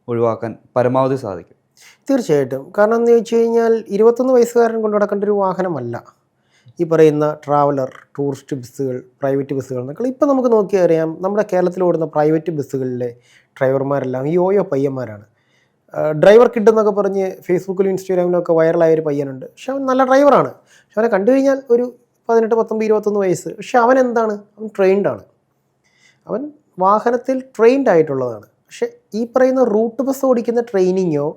ഒഴിവാക്കാൻ പരമാവധി സാധിക്കും. തീർച്ചയായിട്ടും. കാരണം എന്ന് ചോദിച്ചു കഴിഞ്ഞാൽ 21 വയസ്സുകാരൻ കൊണ്ടു നടക്കേണ്ട ഒരു വാഹനമല്ല ഈ പറയുന്ന ട്രാവലർ, ടൂറിസ്റ്റ് ബസ്സുകൾ, പ്രൈവറ്റ് ബസ്സുകൾ എന്നൊക്കെ. ഇപ്പം നമുക്ക് നോക്കിയാൽ അറിയാം, നമ്മുടെ കേരളത്തിൽ ഓടുന്ന പ്രൈവറ്റ് ബസ്സുകളിലെ ഡ്രൈവർമാരെല്ലാം യോയോ പയ്യന്മാരാണ്. ഡ്രൈവർ കിഡ് എന്നൊക്കെ പറഞ്ഞ് ഫേസ്ബുക്കിലും ഇൻസ്റ്റാഗ്രാമിലും ഒക്കെ വൈറലായ ഒരു പയ്യനുണ്ട്. പക്ഷെ അവൻ നല്ല ഡ്രൈവറാണ്. പക്ഷെ അവനെ കണ്ടു കഴിഞ്ഞാൽ ഒരു 18, 19, 21 വയസ്സ്. പക്ഷെ അവൻ എന്താണ്? അവൻ ട്രെയിൻഡാണ്. അവൻ വാഹനത്തിൽ ട്രെയിൻഡ് ആയിട്ടുള്ളതാണ്. പക്ഷെ ഈ പറയുന്ന റൂട്ട് ബസ് ഓടിക്കുന്ന ട്രെയിനിങ്ങോ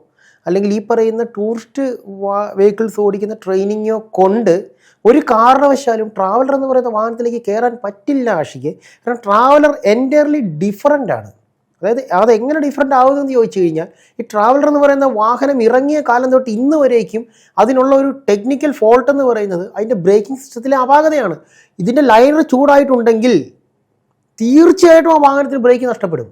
അല്ലെങ്കിൽ ഈ പറയുന്ന ടൂറിസ്റ്റ് വെഹിക്കിൾസ് ഓടിക്കുന്ന ട്രെയിനിങ്ങോ കൊണ്ട് ഒരു കാരണവശാലും ട്രാവലർ എന്ന് പറയുന്ന വാഹനത്തിലേക്ക് കയറാൻ പറ്റില്ല ആഷിക്ക്. കാരണം ട്രാവലർ എൻറ്റയർലി ഡിഫറൻ്റ് ആണ്. അതായത് അതെങ്ങനെ ഡിഫറൻ്റ് ആകുമെന്ന് ചോദിച്ചു കഴിഞ്ഞാൽ, ഈ ട്രാവലർ എന്ന് പറയുന്ന വാഹനം ഇറങ്ങിയ കാലം തൊട്ട് ഇന്ന് വരേക്കും അതിനുള്ള ഒരു ടെക്നിക്കൽ ഫോൾട്ട് എന്ന് പറയുന്നത് അതിൻ്റെ ബ്രേക്കിംഗ് സിസ്റ്റത്തിലെ അപാകതയാണ്. ഇതിൻ്റെ ലൈനർ ചൂടായിട്ടുണ്ടെങ്കിൽ തീർച്ചയായിട്ടും ആ വാഹനത്തിന് ബ്രേക്ക് നഷ്ടപ്പെടും.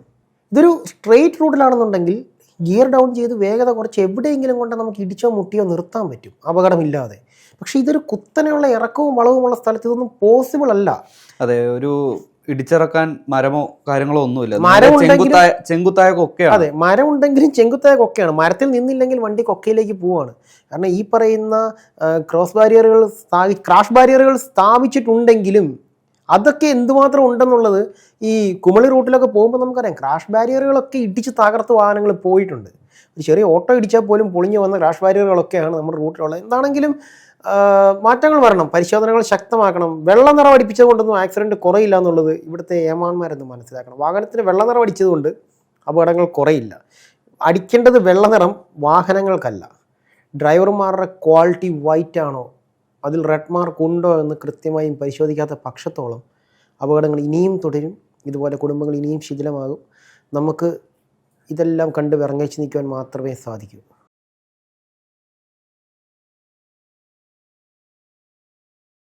ഇതൊരു സ്ട്രെയിറ്റ് റൂട്ടിലാണെന്നുണ്ടെങ്കിൽ ഗിയർ ഡൗൺ ചെയ്ത് വേഗത കുറച്ച് എവിടെയെങ്കിലും കൊണ്ട് നമുക്ക് ഇടിച്ചോ മുട്ടിയോ നിർത്താൻ പറ്റും അപകടമില്ലാതെ. പക്ഷെ ഇതൊരു കുത്തനെയുള്ള ഇറക്കവും വളവുമുള്ള സ്ഥലത്ത് ഇതൊന്നും പോസിബിൾ അല്ല. അതെ, ഒരു ഇടിച്ചിറക്കാൻ മരമോ കാര്യങ്ങളോ ഒന്നുമില്ല. ചെങ്കുത്തായ കൊക്കയാണ്. അതെ, മരം ഉണ്ടെങ്കിലും ചെങ്കുത്തായ കൊക്കയാണ്. മരത്തിൽ നിന്നില്ലെങ്കിൽ വണ്ടി കൊക്കയിലേക്ക് പോവാണ്. കാരണം ഈ പറയുന്ന ക്രാഷ് ബാരിയറുകൾ സ്ഥാപിച്ചിട്ടുണ്ടെങ്കിലും അതൊക്കെ എന്തുമാത്രം ഉണ്ടെന്നുള്ളത് ഈ കുമളി റൂട്ടിലൊക്കെ പോകുമ്പോൾ നമുക്കറിയാം. ക്രാഷ് ബാരിയറുകളൊക്കെ ഇടിച്ച് തകർത്ത് വാഹനങ്ങൾ പോയിട്ടുണ്ട്. ഒരു ചെറിയ ഓട്ടോ ഇടിച്ചാൽ പോലും പൊളിഞ്ഞു വന്ന ക്രാഷ് ബാരിയറുകളൊക്കെയാണ് നമ്മുടെ റൂട്ടിലുള്ളത്. എന്താണെങ്കിലും മാറ്റങ്ങൾ വരണം, പരിശോധനകൾ ശക്തമാക്കണം. വെള്ള നിറം അടിപ്പിച്ചത് കൊണ്ടൊന്നും ആക്സിഡൻറ്റ് കുറയില്ല എന്നുള്ളത് ഇവിടുത്തെ ഏമാന്മാരെന്ന് മനസ്സിലാക്കണം. വാഹനത്തിന് വെള്ള നിറം അടിച്ചതുകൊണ്ട് അപകടങ്ങൾ കുറയില്ല. അടിക്കേണ്ടത് വെള്ള നിറം വാഹനങ്ങൾക്കല്ല, ഡ്രൈവർമാരുടെ ക്വാളിറ്റി വൈറ്റ് ആണോ, അതിൽ റെഡ് മാർക്ക് ഉണ്ടോ എന്ന് കൃത്യമായും പരിശോധിക്കാത്ത പക്ഷത്തോളം അപകടങ്ങൾ ഇനിയും തുടരും. ഇതുപോലെ കുടുംബങ്ങൾ ഇനിയും ശിഥിലമാകും. നമുക്ക് ഇതെല്ലാം കണ്ട് വിറങ്ങലിച്ച് നിൽക്കുവാൻ മാത്രമേ സാധിക്കൂ.